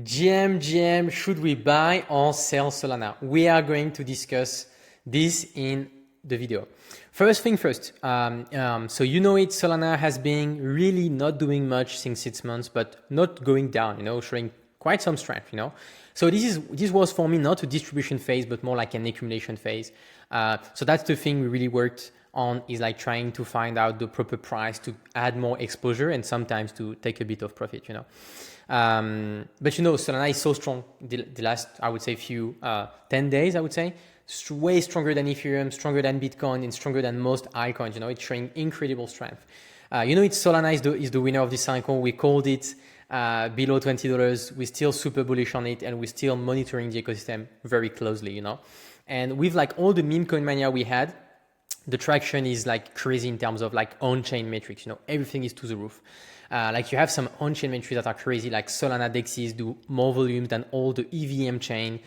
GM, should we buy or sell Solana? We are going to discuss this in the video. First thing first, so you know it, Solana has been really not doing much since 6 months, but not going down, showing quite some strength, So this was for me not a distribution phase, but more like an accumulation phase. So that's the thing we really worked on, is like trying to find out the proper price to add more exposure and sometimes to take a bit of profit, But Solana is so strong the last, I would say, 10 days, I would say. Way stronger than Ethereum, stronger than Bitcoin, and stronger than most altcoins. It's showing incredible strength. It's Solana is the winner of this cycle. We called it below $20. We're still super bullish on it, and we're still monitoring the ecosystem very closely. And with like all the meme coin mania we had, the traction is like crazy in terms of like on-chain metrics. Everything is to the roof. Like you have some on-chain metrics that are crazy, like Solana dexes do more volume than all the EVM chain,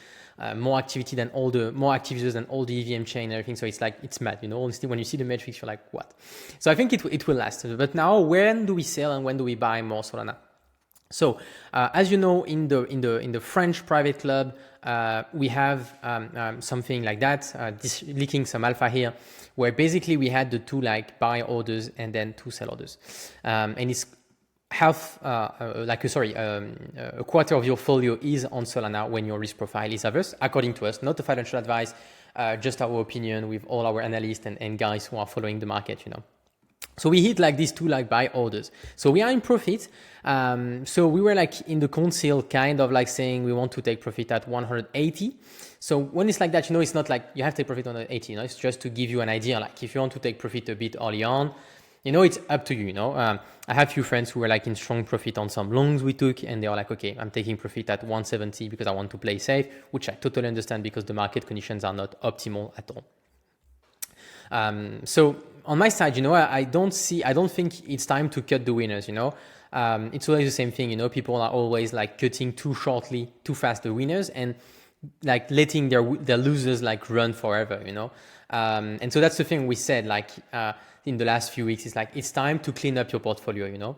more activity than more active users than all the EVM chain and everything. So it's like, it's mad, honestly, when you see the metrics, you're like, what? So I think it will last. But now, when do we sell and when do we buy more Solana? So, as you know, in the French private club, we have something like that, leaking some alpha here, where basically we had the two like buy orders and then two sell orders, and it's a quarter of your folio is on Solana when your risk profile is averse, according to us, not a financial advice, just our opinion with all our analysts and guys who are following the market, So we hit like these two like buy orders. So we are in profit. So we were like in the conseil, kind of like saying we want to take profit at 180. So when it's like that, it's not like you have to take profit on 80, it's just to give you an idea. Like if you want to take profit a bit early on, it's up to you, I have a few friends who were like in strong profit on some longs we took, and they are like, okay, I'm taking profit at 170 because I want to play safe, which I totally understand because the market conditions are not optimal at all. So on my side, I don't think it's time to cut the winners, It's always the same thing, people are always like cutting too shortly, too fast the winners and like letting their losers like run forever, And so that's the thing we said, like in the last few weeks, it's time to clean up your portfolio,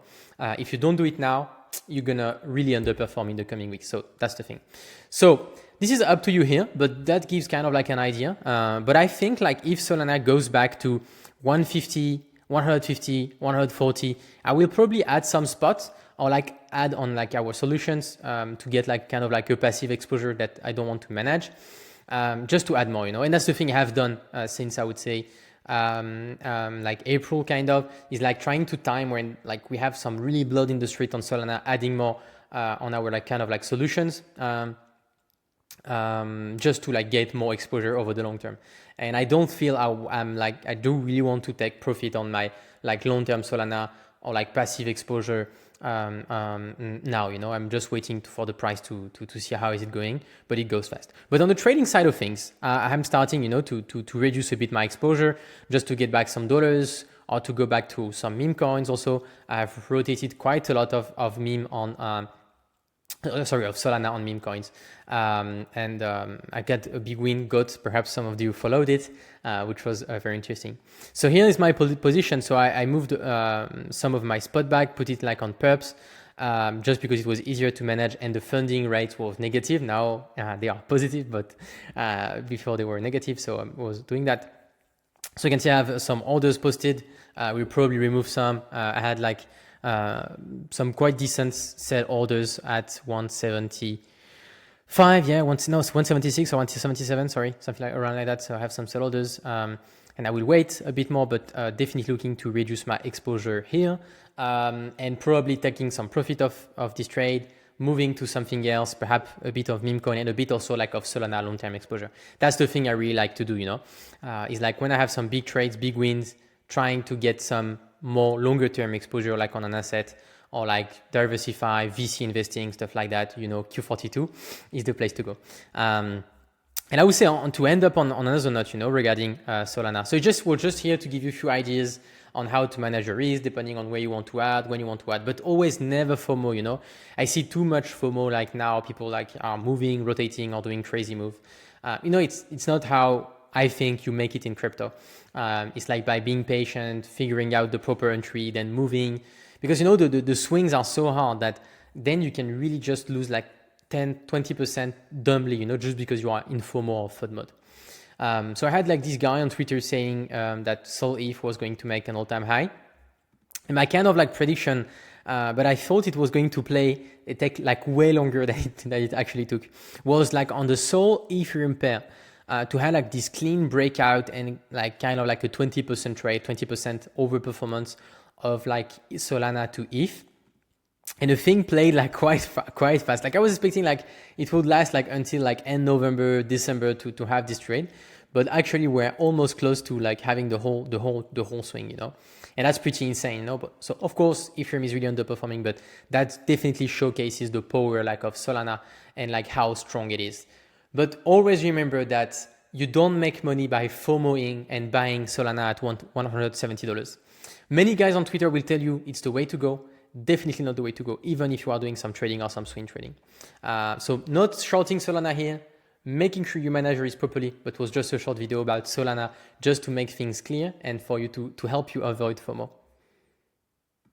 If you don't do it now, you're gonna really underperform in the coming weeks. So that's the thing. So this is up to you here, but that gives kind of like an idea. But I think like if Solana goes back to 150, 150, 140, I will probably add some spots or like add on like our solutions to get like kind of like a passive exposure that I don't want to manage, just to add more, And that's the thing I have done since I would say like April, kind of, is like trying to time when like we have some really blood in the street on Solana, adding more on our like kind of like solutions, just to like get more exposure over the long term. And I don't feel I do really want to take profit on my like long-term Solana or like passive exposure now, I'm just waiting for the price to see how is it going, but it goes fast. But on the trading side of things, I'm starting, to reduce a bit my exposure just to get back some dollars or to go back to some meme coins. Also, I've rotated quite a lot of meme on, of Solana on meme coins. I got a big win, perhaps some of you followed it, which was very interesting. So here is my position. So I moved some of my spot back, put it like on perps, just because it was easier to manage and the funding rate was negative. Now they are positive, but before they were negative. So I was doing that. So you can see I have some orders posted. We'll probably remove some. I had like some quite decent sell orders at 175, 176 or 177, sorry, something like around like that. So I have some sell orders, and I will wait a bit more, but definitely looking to reduce my exposure here, and probably taking some profit of this trade, moving to something else, perhaps a bit of meme coin and a bit also like of Solana long-term exposure. That's the thing I really like to do, is like when I have some big trades, big wins, trying to get some more longer term exposure like on an asset or like diversify VC investing, stuff like that, Q42 is the place to go. And I would say to end up on another note, regarding Solana. So we're just here to give you a few ideas on how to manage your risk depending on where you want to add, when you want to add, but always never FOMO, I see too much FOMO like now, people like are moving, rotating or doing crazy move. It's not how I think you make it in crypto. It's like by being patient, figuring out the proper entry, then moving, because the swings are so hard that then you can really just lose like 10-20% dumbly, you know, just because you are in FOMO or FOD mode. So I had like this guy on Twitter saying that Sol ETH was going to make an all-time high. And my kind of like prediction, but I thought it was going to take like way longer than it actually took, was like on the Sol Ethereum pair to have like this clean breakout and like kind of like a 20% trade, 20% overperformance of like Solana to ETH. And the thing played like quite fast. Like I was expecting like it would last like until like end November, December to have this trade, but actually we're almost close to like having the whole swing, you know. And that's pretty insane, you know. But, so of course Ethereum is really underperforming, but that definitely showcases the power like of Solana and like how strong it is. But always remember that you don't make money by FOMOing and buying Solana at $170. Many guys on Twitter will tell you it's the way to go. Definitely not the way to go, even if you are doing some trading or some swing trading. So not shorting Solana here, making sure you manage your risk properly, but was just a short video about Solana just to make things clear and for you to help you avoid FOMO.